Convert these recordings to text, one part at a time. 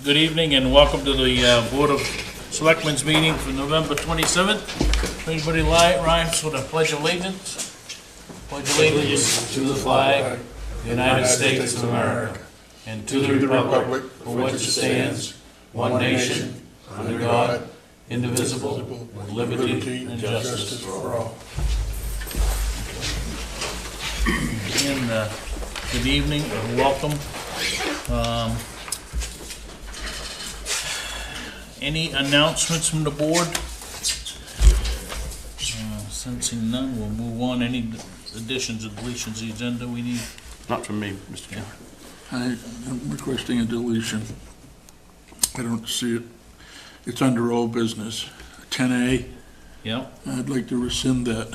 Good evening and welcome to the Board of Selectmen's meeting for November 27th. Anybody rise for the Pledge of Allegiance? Pledge allegiance to the flag of the United States of America and to the republic for which it stands, one nation, under God, indivisible, with liberty and justice for all. Again, good evening and welcome. Any announcements from the board? Sensing none, we'll move on. Any additions or deletions to the agenda we need? Not from me, Mr. Chairman. I'm requesting a deletion. I don't see it. It's under old business. 10A. Yep. I'd like to rescind that.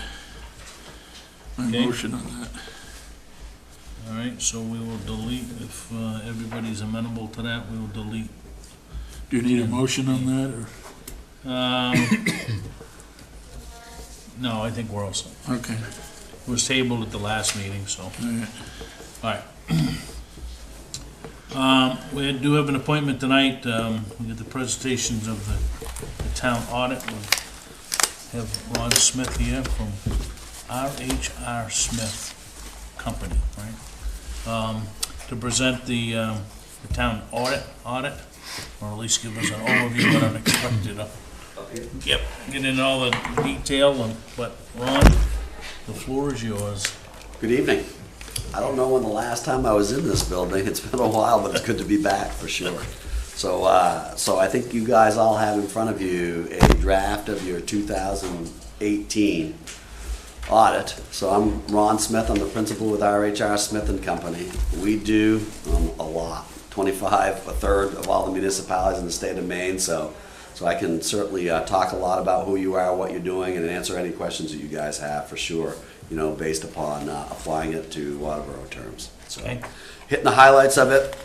My Okay. motion on that. All right, so we will delete, if everybody's amenable to that, we will delete. Do you need a motion on that, or? No, I think we're all set. Okay. It was tabled at the last meeting, so. All All right. We do have an appointment tonight. We get the presentations of the town audit. We have Ron Smith here from R.H.R. Smith Company, right? To present the town audit, or at least give us an overview of what unexpected. Yep, get into all the detail, but Ron, the floor is yours. Good evening. I don't know when the last time I was in this building. It's been a while, but it's good to be back for sure. So I think you guys all have in front of you a draft of your 2018 audit. So I'm Ron Smith. I'm the principal with R.H.R. Smith and Company. We do a lot, 25, a third of all the municipalities in the state of Maine. So I can certainly talk a lot about who you are, what you're doing, and answer any questions that you guys have for sure, you know, based upon applying it to Waterboro terms. So, Okay. Hitting the highlights of it,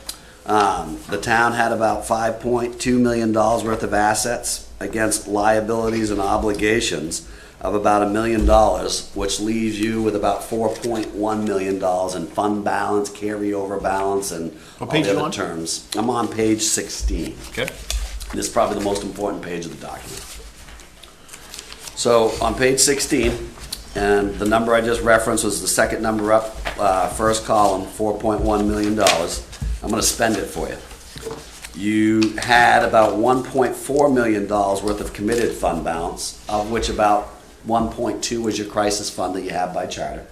the town had about $5.2 million worth of assets against liabilities and obligations of about $1 million, which leaves you with about $4.1 million in fund balance, carryover balance, and What all page the you other on? terms. I'm on page 16. Okay. This is probably the most important page of the document. So on page 16, and the number I just referenced was the second number up, first column, $4.1 million. I'm going to spend it for you. You had about $1.4 million worth of committed fund balance, of which about 1.2 was your crisis fund that you have by charter.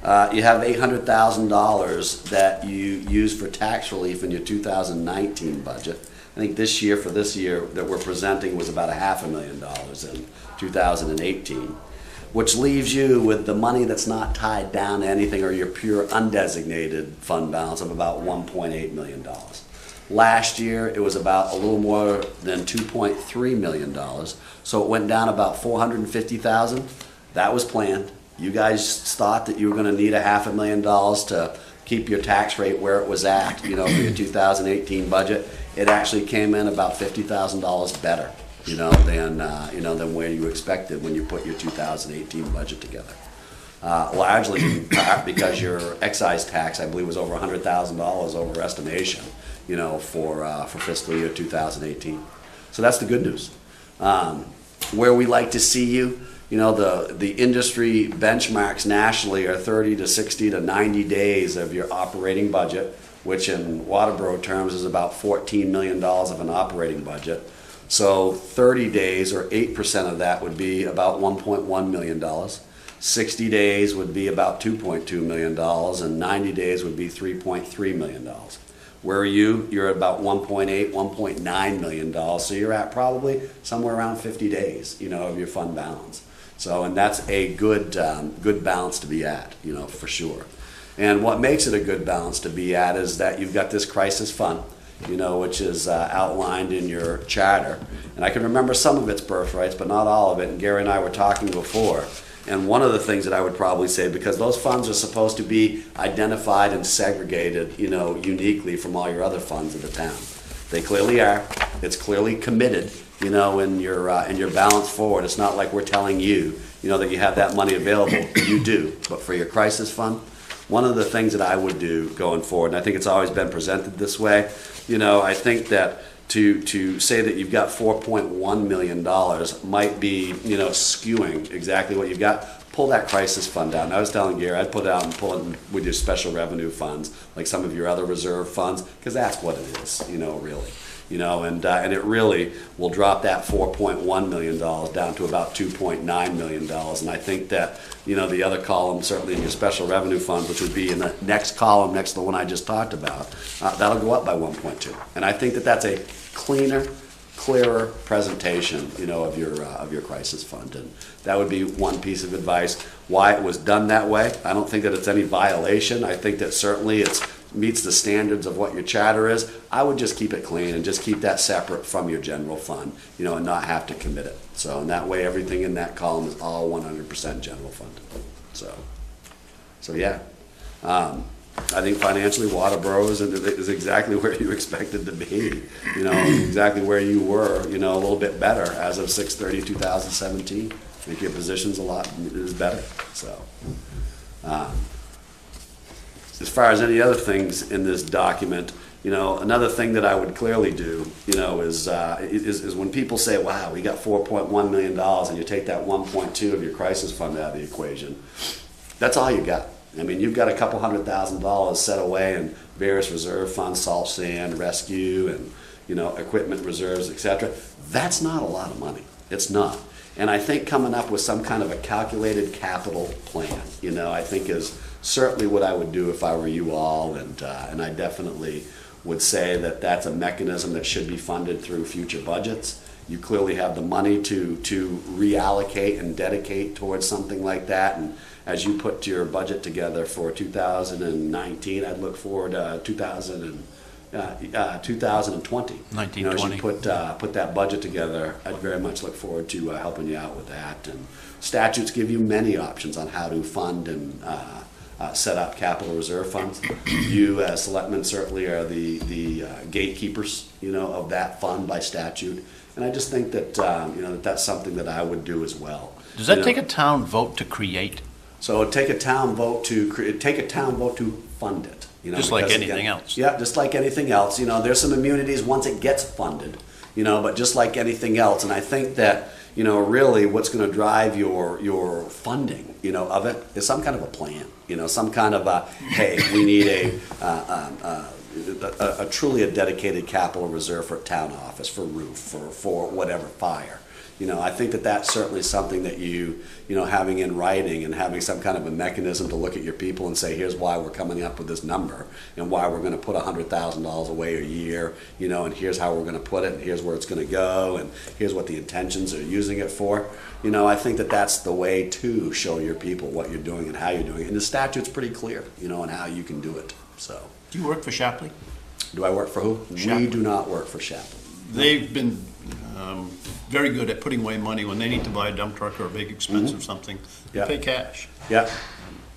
You have $800,000 that you use for tax relief in your 2019 budget. I think this year, for this year that we're presenting, was about $500,000 in 2018, which leaves you with the money that's not tied down to anything or your pure undesignated fund balance of about $1.8 million. Last year, it was about a little more than $2.3 million, so it went down about $450,000. That was planned. You guys thought that you were going to need $500,000 to keep your tax rate where it was at, you know, for your 2018 budget. It actually came in about $50,000 better, than where you expected when you put your 2018 budget together. Largely in part because your excise tax, I believe, was over $100,000 over estimation, you know, for fiscal year 2018. So that's the good news. Where we like to see you, you know, the industry benchmarks nationally are 30 to 60 to 90 days of your operating budget, which in Waterboro terms is about $14 million of an operating budget. So 30 days or 8% of that would be about $1.1 million. 60 days would be about $2.2 million, and 90 days would be $3.3 million. Where are you? You're at about $1.8, $1.9 million. So you're at probably somewhere around 50 days, you know, of your fund balance. So, and that's a good balance to be at, you know, for sure. And what makes it a good balance to be at is that you've got this crisis fund, you know, which is outlined in your charter. And I can remember some of its birthrights, but not all of it. And Gary and I were talking before. And one of the things that I would probably say, because those funds are supposed to be identified and segregated, you know, uniquely from all your other funds of the town. They clearly are. It's clearly committed, you know, in your balance forward. It's not like we're telling you, you know, that you have that money available. You do. But for your crisis fund, one of the things that I would do going forward, and I think it's always been presented this way, I think that to say that you've got $4.1 million might be, skewing exactly what you've got. Pull that crisis fund down. I was telling Gary, I'd put it out and pull it with your special revenue funds, like some of your other reserve funds, because that's what it is, really. And it really will drop that $4.1 million down to about $2.9 million. And I think that, the other column, certainly in your special revenue funds, which would be in the next column next to the one I just talked about, that'll go up by 1.2. And I think that that's a cleaner, clearer presentation, of your crisis fund. And that would be one piece of advice. Why it was done that way, I don't think that it's any violation. I think that certainly it meets the standards of what your charter is. I would just keep it clean and just keep that separate from your general fund, and not have to commit it. So in that way, everything in that column is all 100% general fund. So yeah. I think financially, Waterboro is exactly where you expected to be, exactly where you were, a little bit better as of 6/30/2017. I think your position's is better. So, as far as any other things in this document, another thing that I would clearly do, is when people say, wow, we got $4.1 million and you take that 1.2 of your crisis fund out of the equation, that's all you got. I mean, you've got a couple $100,000 set away in various reserve funds, salt, sand, rescue, and, equipment reserves, etc. That's not a lot of money. It's not. And I think coming up with some kind of a calculated capital plan, I think is certainly what I would do if I were you all. And I definitely would say that that's a mechanism that should be funded through future budgets. You clearly have the money to reallocate and dedicate towards something like that. And as you put your budget together for 2019, I'd look forward to 2020. 1920. As you put that budget together, I'd very much look forward to helping you out with that. And statutes give you many options on how to fund and set up capital reserve funds. You, as selectmen, certainly are the gatekeepers, of that fund by statute. And I just think that that's something that I would do as well. Does that take a town vote to create? So it'd take a town vote to fund it. Just like because, anything again, else. Yeah, just like anything else. There's some immunities once it gets funded. But just like anything else, and I think that really what's going to drive your funding, of it is some kind of a plan. Some kind of a hey, we need a truly a dedicated capital reserve for a town office, for roof, for whatever, fire. I think that that's certainly something that having in writing and having some kind of a mechanism to look at your people and say, here's why we're coming up with this number and why we're going to put $100,000 away a year, and here's how we're going to put it, and here's where it's going to go, and here's what the intentions are using it for. I think that that's the way to show your people what you're doing and how you're doing it. And the statute's pretty clear, on how you can do it. So, Do you work for Shapley? do I work for who? Shapley. We do not work for Shapley. They've been very good at putting away money when they need to buy a dump truck or a big expense or something. They Yeah. pay cash. Yeah.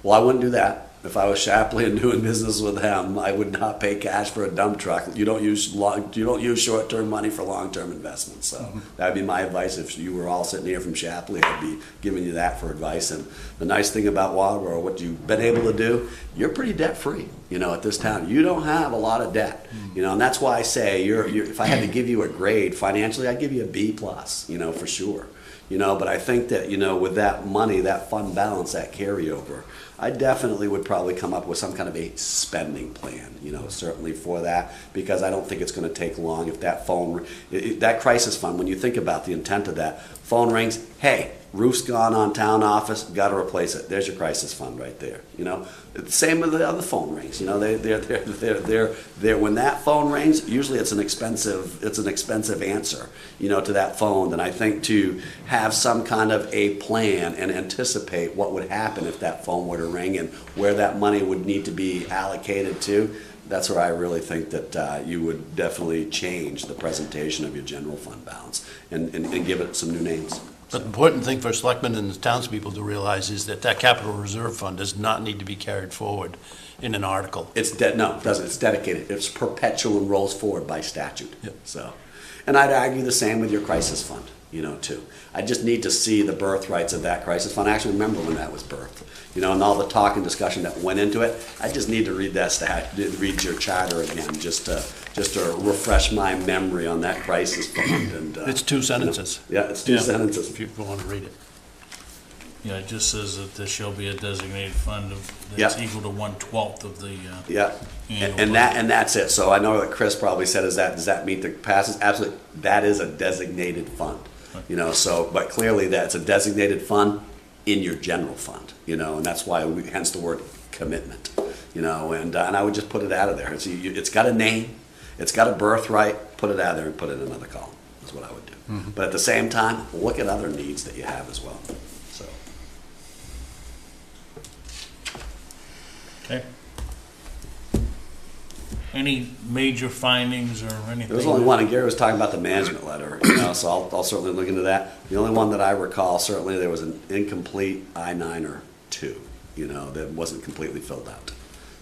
Well, I wouldn't do that. If I was Shapley and doing business with them, I would not pay cash for a dump truck. You don't use short-term money for long-term investments. So that'd be my advice. If you were all sitting here from Shapley, I'd be giving you that for advice. And the nice thing about Waterboro, what you've been able to do, you're pretty debt-free. At this town, you don't have a lot of debt. And that's why I say if I had to give you a grade financially, I'd give you a B+. For sure. But I think that, with that money, that fund balance, that carryover, I definitely would probably come up with some kind of a spending plan, certainly for that, because I don't think it's going to take long. If that that crisis fund, when you think about the intent of that, phone rings, hey, roof's gone on town office, got to replace it. There's your crisis fund right there. Same with the other phone rings. They're when that phone rings, usually it's an expensive answer, to that phone. And I think to have some kind of a plan and anticipate what would happen if that phone were to ring and where that money would need to be allocated to, that's where I really think that you would definitely change the presentation of your general fund balance and give it some new names. But the important thing for selectmen and the townspeople to realize is that capital reserve fund does not need to be carried forward in an article. No, it doesn't. It's dedicated. It's perpetual and rolls forward by statute. Yep. So, And I'd argue the same with your crisis fund, too. I just need to see the birthrights of that crisis fund. I actually remember when that was birthed, and all the talk and discussion that went into it. I just need to read read your charter again, just to refresh my memory on that crisis fund. And It's two sentences, it's two sentences. if you want to read it. Yeah, it just says that there shall be a designated fund that's Yeah. equal to 1/12 of the, Yeah, annual and budget. that's it. So I know that Chris probably said, does that meet the passes? Absolutely, that is a designated fund. But clearly that's a designated fund in your general fund. And that's why hence the word commitment. And I would just put it out of there. It's got a name, it's got a birthright. Put it out there and put it in another column. That's what I would do. But at the same time, look at other needs that you have as well. So. Okay. Any major findings or anything? There was only one, and Gary was talking about the management letter, so I'll certainly look into that. The only one that I recall, certainly there was an incomplete I-9 or 2, that wasn't completely filled out.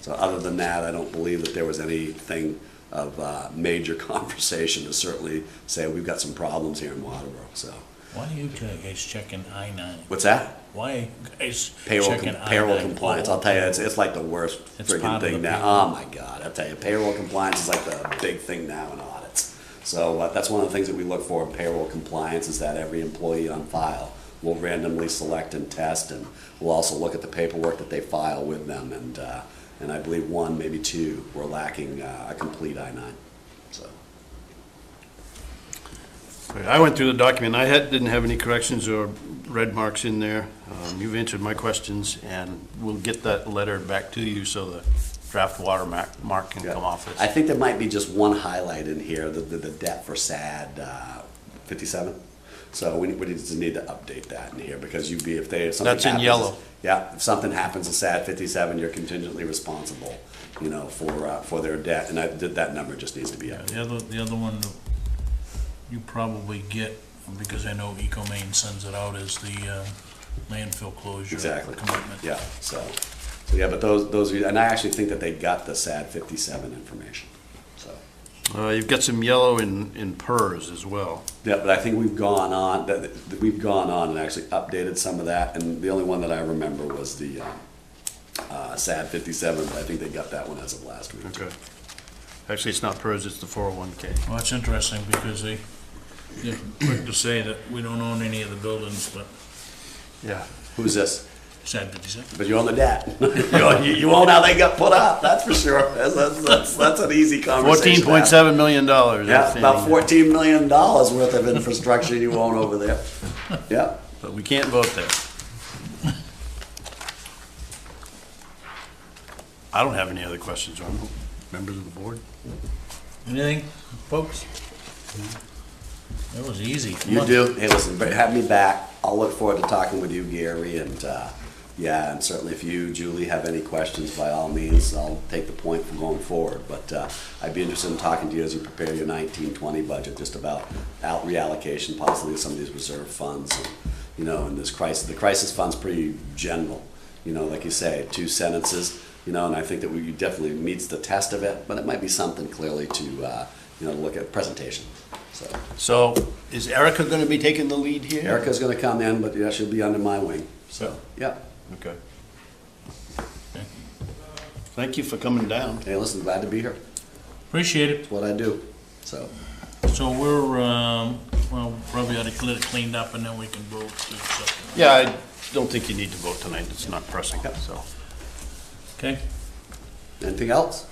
So other than that, I don't believe that there was anything of major conversation to certainly say we've got some problems here in Waterboro, so. Why are you guys checking I-9? What's that? Why are you guys Payroll checking I-9? payroll compliance, I'll tell you, it's like the worst It's friggin' part of thing the now. payroll. Oh my God, I'll tell you, payroll compliance is like the big thing now in audits. So that's one of the things that we look for in payroll compliance, is that every employee on file will randomly select and test, and we'll also look at the paperwork that they file with them, and I believe 1, maybe 2 were lacking a complete I-9, so. I went through the document. Didn't have any corrections or red marks in there. You've answered my questions, and we'll get that letter back to you so the draft watermark can come off I this. think there might be just one highlight in here, the debt for SAD 57. So we just need to update that in here, because if something That's in happens- yellow. Yeah, if something happens to SAD 57, you're contingently responsible, for their debt, and that number just needs to be updated. The other one that you probably get, because I know ecomaine sends it out, is the landfill closure Exactly. commitment. Yeah, so yeah, but those, and I actually think that they got the SAD 57 information, so. You've got some yellow in PERS as well. Yeah, but I think we've gone on and actually updated some of that, and the only one that I remember was the SAD 57, but I think they got that one as of last week. Okay. Actually, it's not PERS, it's the 401K. Well, that's interesting, because they're quick to say that we don't own any of the buildings, but Yeah. Who's this? SAD 57. But you own the debt. You own how they got put up, that's for sure. That's an easy conversation. $14.7 million. Yeah, about $14 million worth of infrastructure you own over there. Yeah. But we can't vote there. I don't have any other questions on members of the board. Anything, folks? That was easy. Come You on. do. Hey, listen, have me back. I'll look forward to talking with you, Gary, and and certainly if you, Julie, have any questions, by all means, I'll take the point from going forward. But I'd be interested in talking to you as you prepare your 1920 budget, just about reallocation, possibly of some of these reserve funds, and this crisis. The crisis fund's pretty general, like you say, 2 sentences, and I think that we definitely meets the test of it, but it might be something clearly to look at presentation. So is Erica going to be taking the lead here? Erica's going to come in, but she'll be under my wing. So, yeah. Okay. Thank you for coming down. Hey, listen, glad to be here. Appreciate it. It's what I do. So, we're, probably ought to get it cleaned up, and then we can vote. Yeah, I don't think you need to vote tonight. It's not pressing, so. Okay? anything else?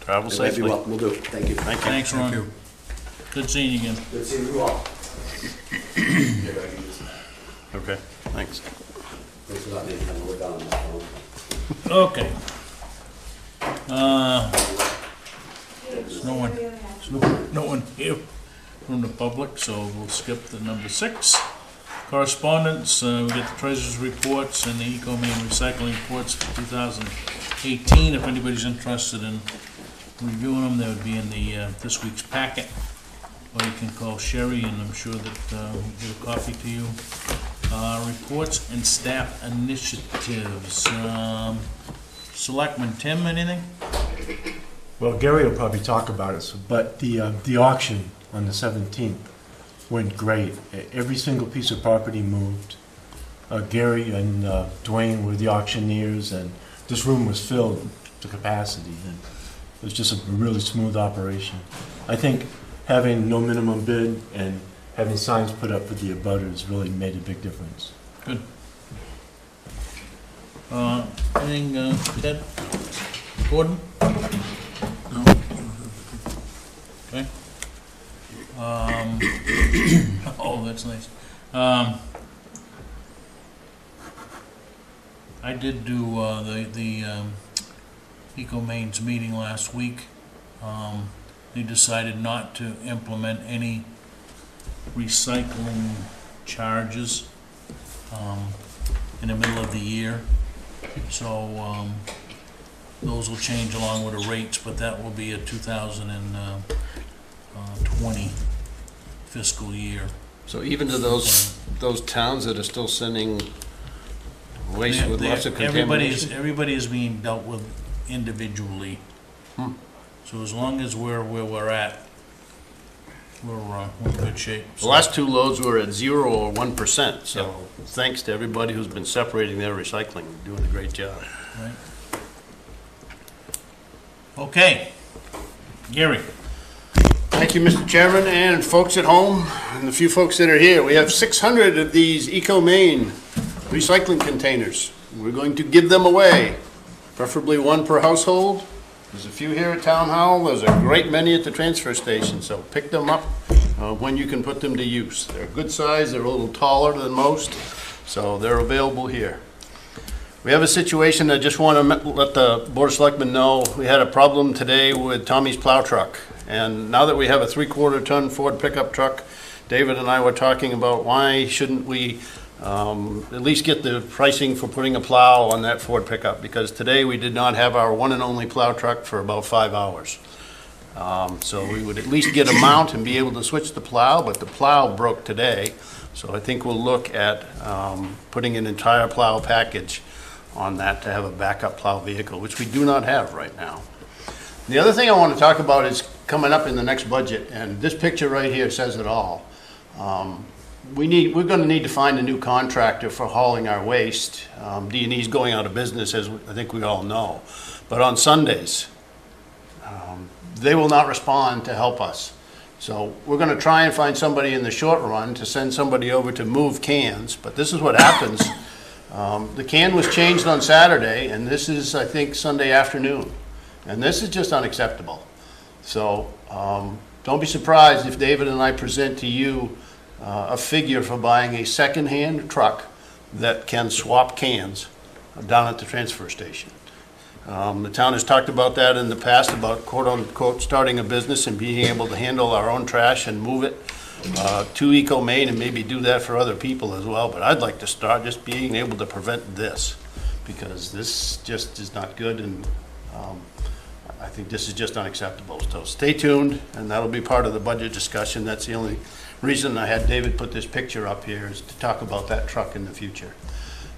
Travel It might be safely. what we'll do. Thank you. Thank you. Thanks, Ron. Good seeing you again. Good seeing you all. Okay, thanks. Thanks for letting me kind of work on my phone. Okay. There's no one here from the public, so we'll skip the number 6. Correspondence, we get the treasurer's reports and the ecomaine recycling reports for 2018. If anybody's interested in reviewing them, they would be in the this week's packet. Or you can call Sherry, and I'm sure that we'll get a copy to you. Reports and staff initiatives. Selectman Tim, anything? Well, Gary will probably talk about it, but the auction on the 17th went great. Every single piece of property moved. Gary and Dwayne were the auctioneers, and this room was filled to capacity. And it was just a really smooth operation. I think having no minimum bid and having signs put up for the abutters really made a big difference. Good. Anything, Ted? Gordon? No. Okay. Oh, that's nice. I did do the EcoMaines meeting last week. They decided not to implement any recycling charges in the middle of the year. So those will change along with the rates, but that will be a 2020 fiscal year. So even to those towns that are still sending waste with lots of contamination? Everybody is being dealt with individually. So as long as we're where we're at, we're in good shape. The last two loads were at 0 or 1%, so thanks to everybody who's been separating their recycling, doing a great job. Right. Okay. Gary. Thank you, Mr. Chairman, and folks at home, and the few folks that are here. We have 600 of these ecomaine recycling containers. We're going to give them away, preferably one per household. There's a few here at Town Hall. There's a great many at the transfer station, so pick them up when you can put them to use. They're a good size. They're a little taller than most, so they're available here. We have a situation I just want to let the Board of Selectmen know. We had a problem today with Tommy's plow truck, and now that we have a 3/4 ton Ford pickup truck, David and I were talking about why shouldn't we at least get the pricing for putting a plow on that Ford pickup, because today we did not have our one and only plow truck for about 5 hours. So we would at least get a mount and be able to switch the plow, but the plow broke today. So I think we'll look at putting an entire plow package on that to have a backup plow vehicle, which we do not have right now. The other thing I want to talk about is coming up in the next budget, and this picture right here says it all. We're going to need to find a new contractor for hauling our waste. D&E's going out of business, as I think we all know. But on Sundays, they will not respond to help us. So we're going to try and find somebody in the short run to send somebody over to move cans. But this is what happens. The can was changed on Saturday, and this is, I think, Sunday afternoon. And this is just unacceptable. So don't be surprised if David and I present to you a figure for buying a second-hand truck that can swap cans down at the transfer station. The town has talked about that in the past, about quote-unquote starting a business and being able to handle our own trash and move it to ecomaine and maybe do that for other people as well. But I'd like to start just being able to prevent this, because this just is not good, and I think this is just unacceptable. So stay tuned, and that'll be part of the budget discussion. That's the only reason I had David put this picture up here, is to talk about that truck in the future.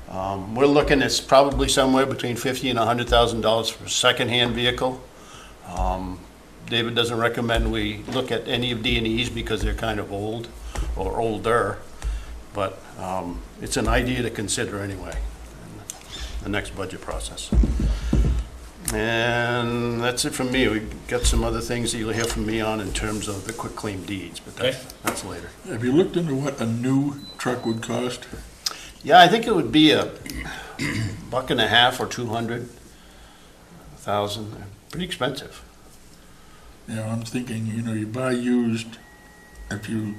We're looking at probably somewhere between $50,000 and $100,000 for a second-hand vehicle. David doesn't recommend we look at any of D&E's because they're kind of old or older, but it's an idea to consider anyway in the next budget process. And that's it from me. We've got some other things that you'll hear from me on in terms of the quitclaim deeds, but that's later. Have you looked into what a new truck would cost? Yeah, I think it would be $1.50 or $200,000. Pretty expensive. Yeah, I'm thinking, you buy used, if you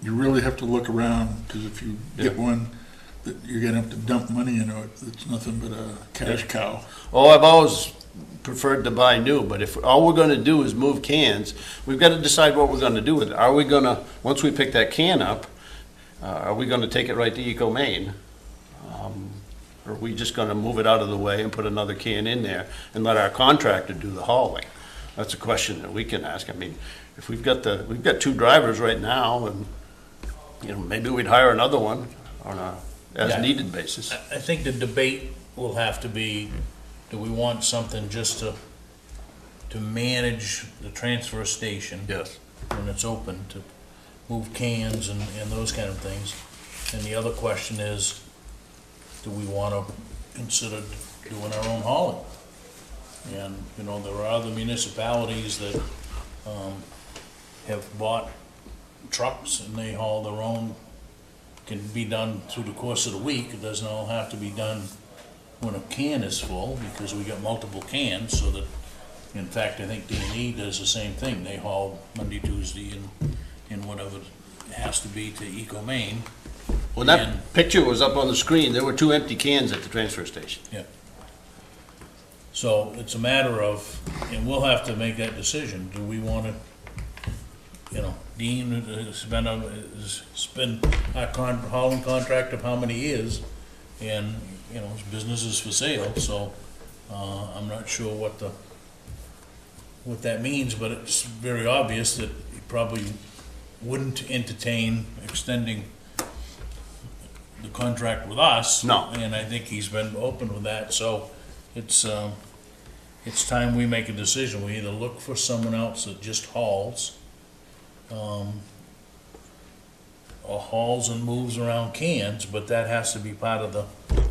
really have to look around, because if you get one that you're gonna have to dump money into it, it's nothing but a cash cow. Oh, I've always preferred to buy new, but if all we're going to do is move cans, we've got to decide what we're going to do with it. Are we going to, once we pick that can up, are we going to take it right to ecomaine? Or are we just going to move it out of the way and put another can in there and let our contractor do the hauling? That's a question that we can ask. I mean, if we've got 2 drivers right now, and maybe we'd hire another one on a as-needed basis. I think the debate will have to be, do we want something just to manage the transfer station? Yes. when it's open to move cans and those kind of things. And the other question is, do we want to consider doing our own hauling? And, you know, there are other municipalities that have bought trucks and they haul their own. Can be done through the course of the week. It doesn't all have to be done when a can is full, because we got multiple cans, so that, in fact, I think D&E does the same thing. They haul Monday, Tuesday, and whatever it has to be to ecomaine. When that picture was up on the screen, there were 2 empty cans at the transfer station. Yeah. So it's a matter of, and we'll have to make that decision. Do we want to, you know, Dean has been our hauling contract of how many years, and, you know, his business is for sale, so I'm not sure what that means, but it's very obvious that he probably wouldn't entertain extending the contract with us. No. And I think he's been open with that, so it's time we make a decision. We either look for someone else that just hauls, or hauls and moves around cans, but that has to be part of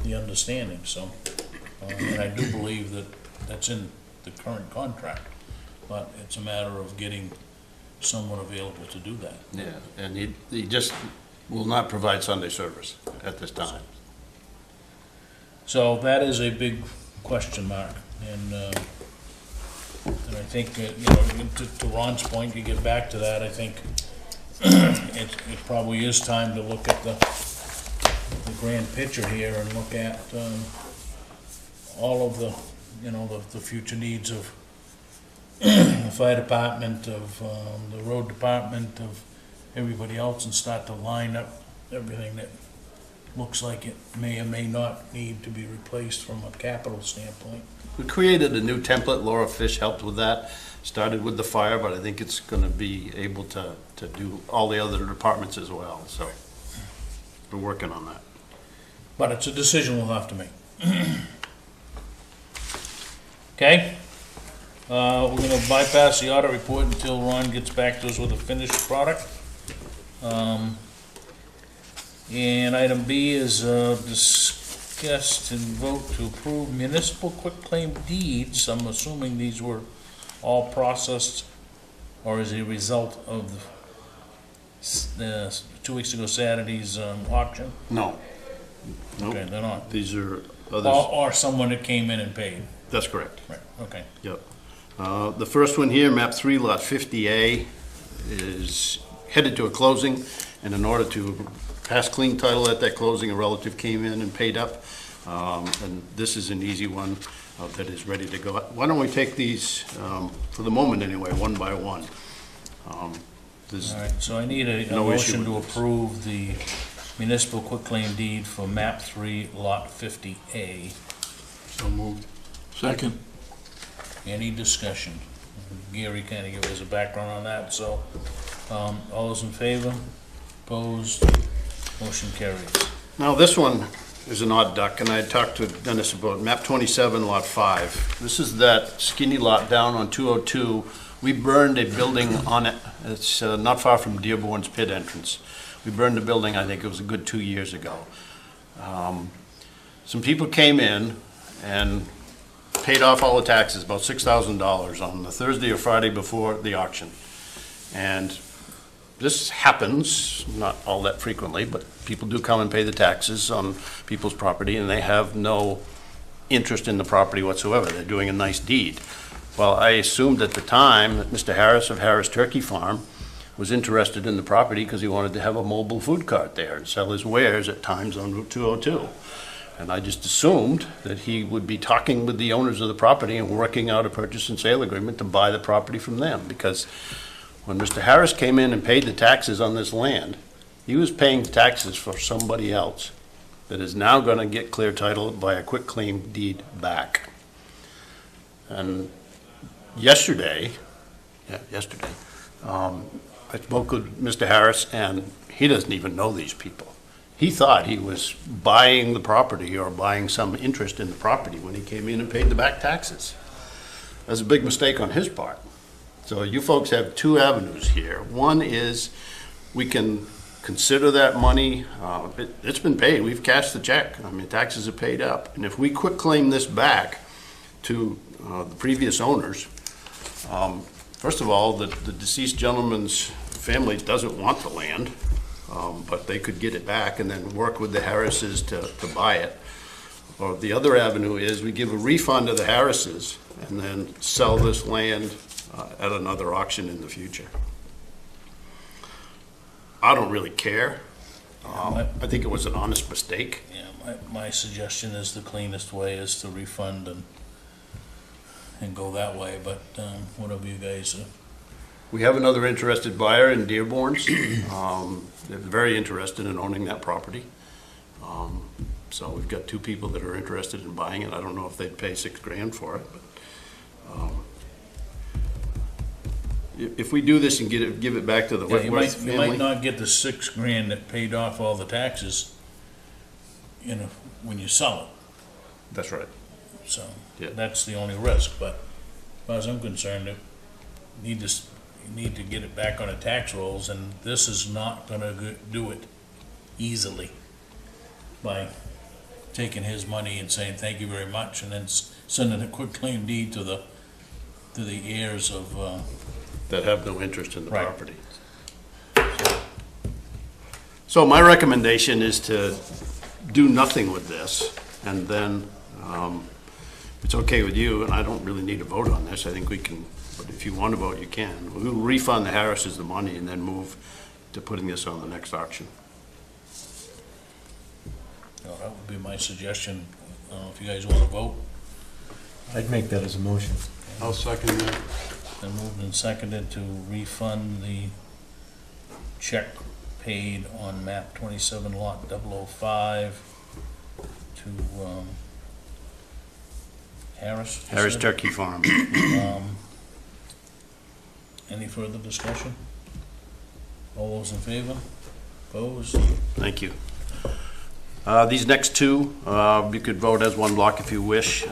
the understanding, so. And I do believe that that's in the current contract, but it's a matter of getting someone available to do that. Yeah, and he just will not provide Sunday service at this time. So that is a big question mark, and I think, you know, to Ron's point, you get back to that, I think it probably is time to look at the grand picture here and look at all of the, you know, the future needs of the fire department, of the road department, of everybody else, and start to line up everything that looks like it may or may not need to be replaced from a capital standpoint. We created a new template. Laura Fish helped with that. Started with the fire, but I think it's going to be able to do all the other departments as well. So we're working on that. But it's a decision we'll have to make. Okay? We're gonna bypass the audit report until Ron gets back to us with a finished product. And item B is discuss and vote to approve municipal quitclaim deeds. I'm assuming these were all processed or as a result of the 2 weeks ago Saturday's auction. No. Nope. Okay, they're not. These are others. Or someone that came in and paid. That's correct. Right, okay. Yep. The first one here, map 3, lot 50A, is headed to a closing, and in order to pass clean title at that closing, a relative came in and paid up. And this is an easy one that is ready to go. Why don't we take these, for the moment anyway, one by one? There's All right, so I need a no issue motion to with this. approve the municipal quitclaim deed for map 3, lot 50A. So moved. Second. Any discussion? Gary kind of gave us a background on that, so, all those in favor? Opposed? Motion carries. Now, this one is an odd duck, and I talked to Dennis about map 27, lot 5. This is that skinny lot down on 202. We burned a building on it. It's not far from Dearborn's pit entrance. We burned the building, I think it was a good 2 years ago. Some people came in and paid off all the taxes, about $6,000 on the Thursday or Friday before the auction. And this happens, not all that frequently, but people do come and pay the taxes on people's property, and they have no interest in the property whatsoever. They're doing a nice deed. Well, I assumed at the time that Mr. Harris of Harris Turkey Farm was interested in the property because he wanted to have a mobile food cart there and sell his wares at times on Route 202. And I just assumed that he would be talking with the owners of the property and working out a purchase and sale agreement to buy the property from them, because when Mr. Harris came in and paid the taxes on this land, he was paying taxes for somebody else that is now going to get clear title by a quitclaim deed back. And yesterday, I spoke with Mr. Harris, and he doesn't even know these people. He thought he was buying the property or buying some interest in the property when he came in and paid the back taxes. That's a big mistake on his part. So you folks have two avenues here. One is we can consider that money, it's been paid, we've cashed the check. I mean, taxes are paid up. And if we quitclaim this back to the previous owners, first of all, the deceased gentleman's family doesn't want the land, but they could get it back and then work with the Harrises to buy it. Or the other avenue is we give a refund to the Harrises and then sell this land at another auction in the future. I don't really care. I think it was an honest mistake. Yeah, my suggestion is the cleanest way is to refund and go that way, but whatever you guys We have another interested buyer in Dearborn's. They're very interested in owning that property. So we've got two people that are interested in buying it. I don't know if they'd pay $6,000 for it, but if we do this and give it back to the Yeah, you Whitworth might family, not get the $6,000 that paid off all the taxes, when you sell it. that's right. So Yeah. that's the only risk. But as far as I'm concerned, you need to get it back on the tax rolls, and this is not going to do it easily by taking his money and saying thank you very much, and then sending a quitclaim deed to the heirs of. That have no interest in the Right. property. So my recommendation is to do nothing with this, and then, if it's okay with you, and I don't really need a vote on this, I think we can, but if you want to vote, you can. We'll refund the Harrises the money and then move to putting this on the next auction. That would be my suggestion. If you guys want to vote. I'd make that as a motion. I'll second that. Then moved and seconded to refund the check paid on map 27 lot 005 to Harris. you Harris said? Turkey Farm. Any further discussion? All those in favor? Opposed? Thank you. These next two, you could vote as one block if you wish.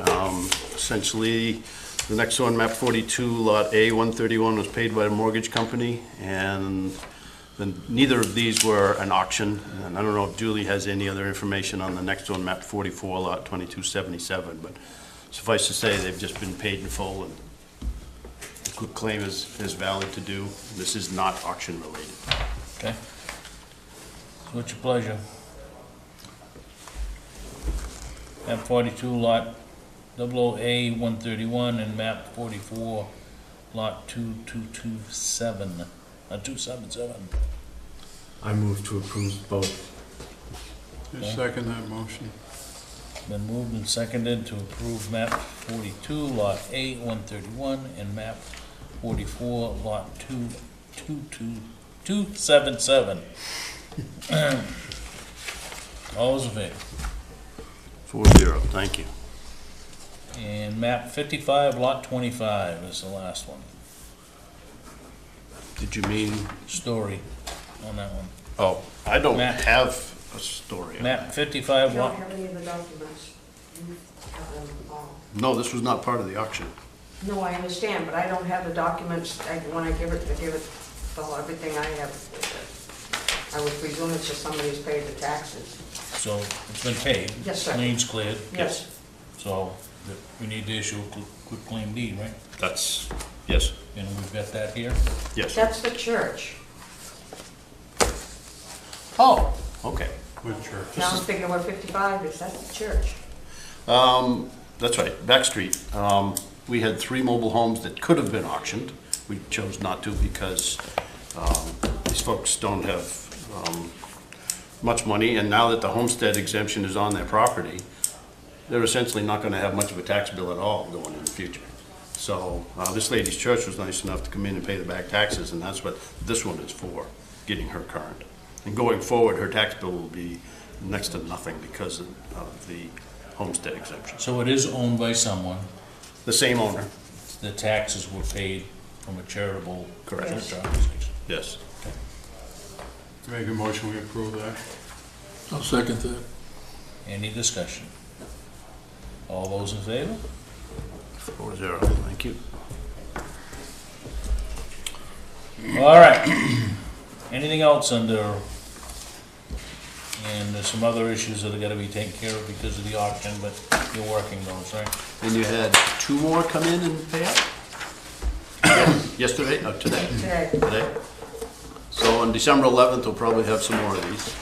Essentially, the next one, map 42, lot A 131, was paid by a mortgage company, and then neither of these were an auction. And I don't know if Julie has any other information on the next one, map 44, lot 2277, but suffice to say, they've just been paid in full, and the quitclaim is valid to do. This is not auction related. Okay. So what's your pleasure? Map 42 lot 00A 131 and map 44 lot 2227, 277. I move to approve both. Second that motion. Been moved and seconded to approve map 42 lot A 131 and map 44 lot 277. All those in favor? 4-0, thank you. And map 55 lot 25 is the last one. Did you mean, Story on that one. oh, I don't Map. have a story on Map that. 55 You don't lot, have any of the documents. You have them all. No, this was not part of the auction. No, I understand, but I don't have the documents. When I give it, well, everything I have. I would presume it's just somebody who's paid the taxes. so it's been paid. Yes, sir. Lien's cleared. Yes. So we need to issue a quitclaim deed, right? That's, yes, And we've got that here. yes. That's the church. Oh, okay. With church. Now I'm thinking what 55 is, that's the church. That's right, Back Street. We had 3 mobile homes that could have been auctioned. We chose not to because these folks don't have much money, and now that the homestead exemption is on their property, they're essentially not gonna have much of a tax bill at all going in the future. So this lady's church was nice enough to come in and pay the back taxes, and that's what this one is for, getting her current. And going forward, her tax bill will be next to nothing because of the homestead exemption. So it is owned by someone. The same owner, The taxes were paid from a charitable Correct. church organization. yes. Make a motion, we approve that. I'll second that. Any discussion? All those in favor? 4-0, thank you. All right. Anything else under, and there's some other issues that are gonna be taken care of because of the auction, but you're working those, right? And you had 2 more come in and pay up? Yesterday, today? Today, Today? So on December 11th, we'll probably have some more of these.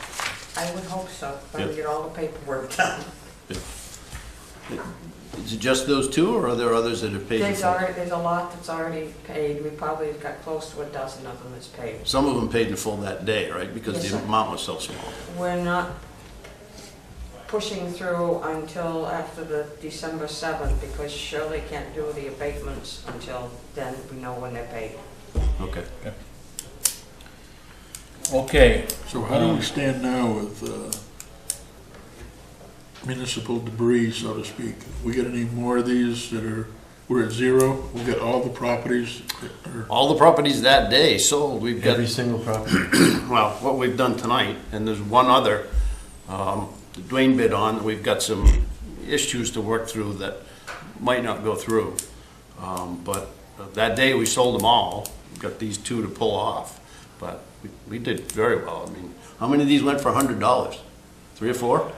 I would hope so, if I Yeah. would get all the paperwork done. Is it just those 2, or are there others that are paid? in full? There's a lot that's already paid, we probably got close to a dozen of them that's paid. Some of them paid in full that day, right? Because Yes, the sir. amount was so small. We're not pushing through until after the December 7th, because Shirley can't do the abatements until then, we know when they're paid. Okay. Okay, So how do we stand now with municipal debris, so to speak? We got any more of these that are, we're at 0? We got all the properties that are, All the properties that day sold. We've got, Every single property. well, what we've done tonight, and there's one other that Dwayne bid on. We've got some issues to work through that might not go through. But that day, we sold them all. We've got these 2 to pull off. But we did very well. I mean, how many of these went for $100? 3 or 4?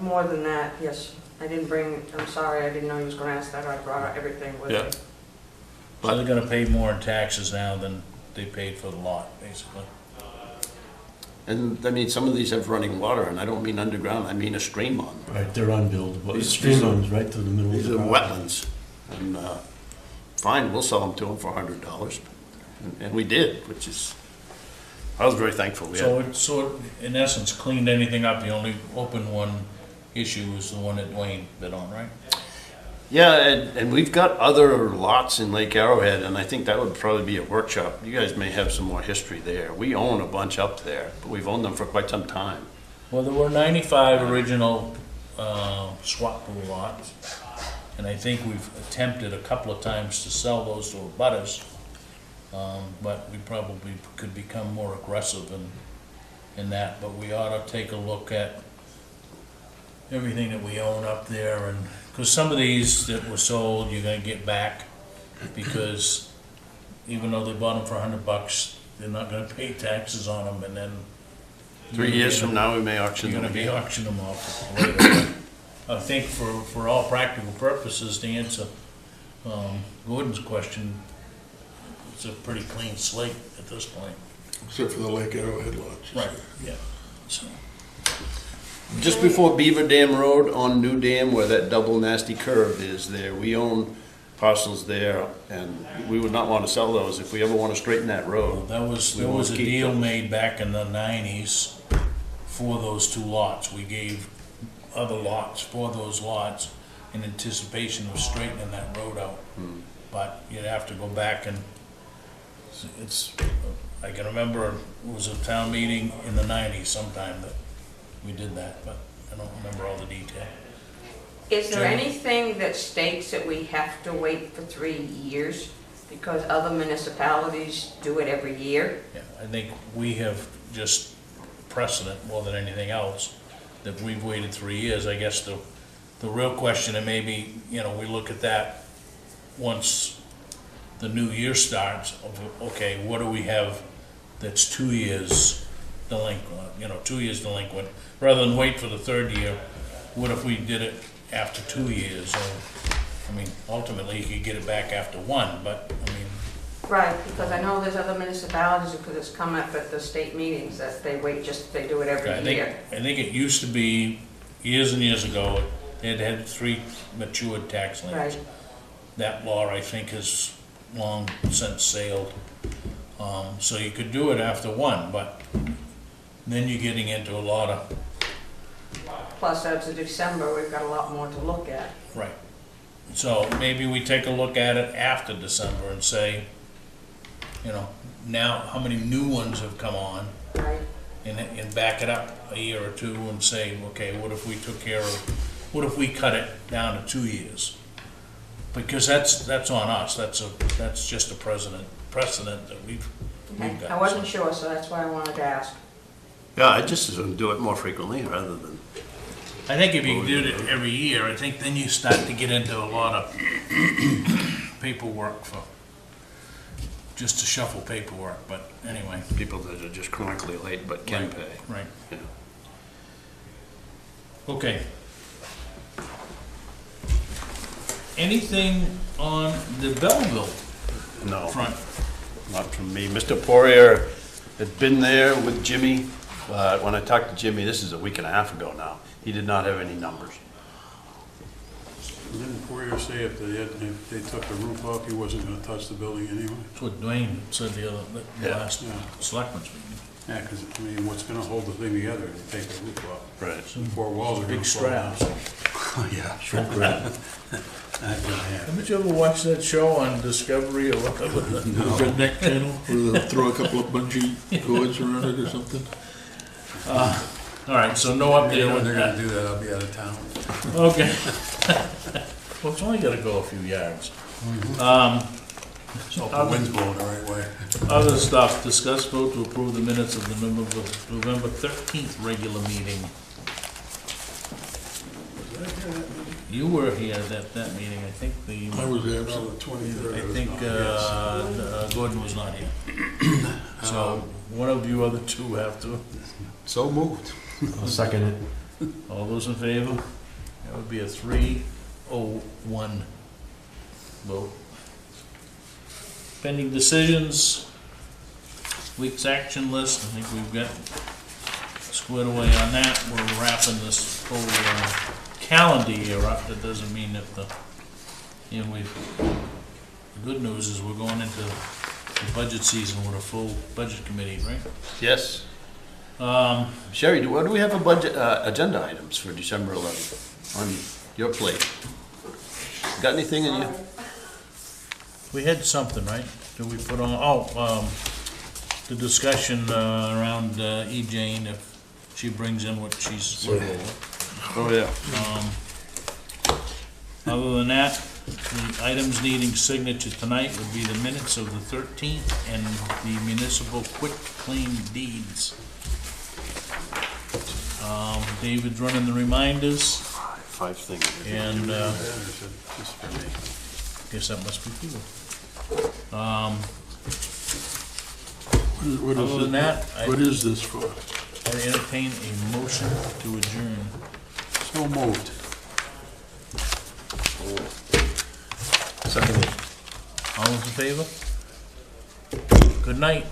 More than that, yes. I didn't bring, I'm sorry, I didn't know you was gonna ask that, I brought everything with Yeah. me. so they're gonna pay more in taxes now than they paid for the lot, basically. And I mean, some of these have running water, and I don't mean underground, I mean a stream on them. Right, they're unbuildable. These- Stream these are- runs right through the middle of These the are property. wetlands. And fine, we'll sell them to them for $100. And we did, which is, I was very thankful. We had, So it, in essence, cleaned anything up, the only open one issue was the one that Dwayne bid on, right? yeah, and we've got other lots in Lake Arrowhead, and I think that would probably be a workshop. You guys may have some more history there. We own a bunch up there, but we've owned them for quite some time. Well, there were 95 original swap pool lots, and I think we've attempted a couple of times to sell those to abutters, but we probably could become more aggressive in that, but we ought to take a look at everything that we own up there, and, because some of these that were sold, you're gonna get back, because even though they bought them for $100, they're not gonna pay taxes on them, and then 3 years from now, we may auction you're them gonna be again. auctioning them off later. I think for all practical purposes, to answer Gordon's question, it's a pretty clean slate at this point. except for the Lake Arrowhead lots. Yeah. So, Just before Beaver Dam Road on New Dam, where that double nasty curve is there, we own parcels there, and we would not want to sell those if we ever want to straighten that road. there We was won't a keep deal them. made back in the 90s for those 2 lots. We gave other lots for those lots in anticipation of straightening that road out. But you'd have to go back and, I can remember it was a town meeting in the 90s sometime that we did that, but I don't remember all the detail. Is there Jim? anything that states that we have to wait for 3 years? Because other municipalities do it every year? Yeah, I think we have just precedent more than anything else, that we've waited 3 years. I guess the real question, and maybe, we look at that once the new year starts, of, okay, what do we have that's 2 years delinquent, 2 years delinquent, rather than wait for the 3rd year, what if we did it after 2 years? Or, ultimately, you could get it back after 1, but, Right, because I know there's other municipalities, because it's come up at the state meetings, that they do it every year. I think it used to be, years and years ago, they had 3 matured tax liens. Right. That law, I think, has long since sailed. So you could do it after 1, but then you're getting into a lot of, Plus, as of December, we've got a lot more to look at. right. So maybe we take a look at it after December and say, now how many new ones have come on, Right. and back it up a year or 2 and say, okay, what if we took care of, what if we cut it down to 2 years? Because that's on us, that's just a precedent that we've got. I wasn't sure, so that's why I wanted to ask. Yeah, I just as well do it more frequently rather than, I think if you did it every year, I think then you start to get into a lot of paperwork for just to shuffle paperwork, but anyway, People that are just chronically late but can Right. pay. right. Yeah. Okay. Anything on the Belleville No, front? not from me. Mr. Poirier had been there with Jimmy, but when I talked to Jimmy, this is a week and a half ago now, he did not have any numbers. Didn't Poirier say if they took the roof off, he wasn't gonna touch the building anyway? That's what Dwayne said the Yeah. last Yeah. selectmen's meeting. Yeah, because, I mean, what's gonna hold the thing together if you take the roof off? Right. The four walls are gonna Big fall down. straps. Yeah, sure. Not gonna happen. Haven't you ever watched that show on Discovery or whatever? The redneck channel, where they'll throw a couple of bungee cords around it or something. All right, so no You update know when on they're gonna that. do that, I'll be out of town. Okay. Well, it's only gotta go a few yards. So the wind's blowing the right way. Other stuff, discuss vote to approve the minutes of the November 13th regular meeting. You were here at that meeting, I think I was Oh, absent. the 23rd. I think Gordon was not here. So one of you other two have to. So moved. I'll second it. All those in favor? That would be a 3-0-1 vote. Pending decisions, week's action list, I think we've got squared away on that. We're wrapping this whole calendar year up. That doesn't mean that the good news is we're going into the budget season with a full budget committee, right? Yes. Sherry, what do we have a budget, agenda items for December 11th on your plate? Got anything in you? We had something, right? Did we put on, the discussion around E. Jane, if she brings in what she's looking for. Oh, yeah. Other than that, the items needing signature tonight would be the minutes of the 13th and the Municipal Quitclaim Deeds. David's running the reminders, 5 things. and Just for me. guess that must be cool. What is Other than that, What is this for? I entertain a motion to adjourn. So moved. Second it. All those in favor? Good night.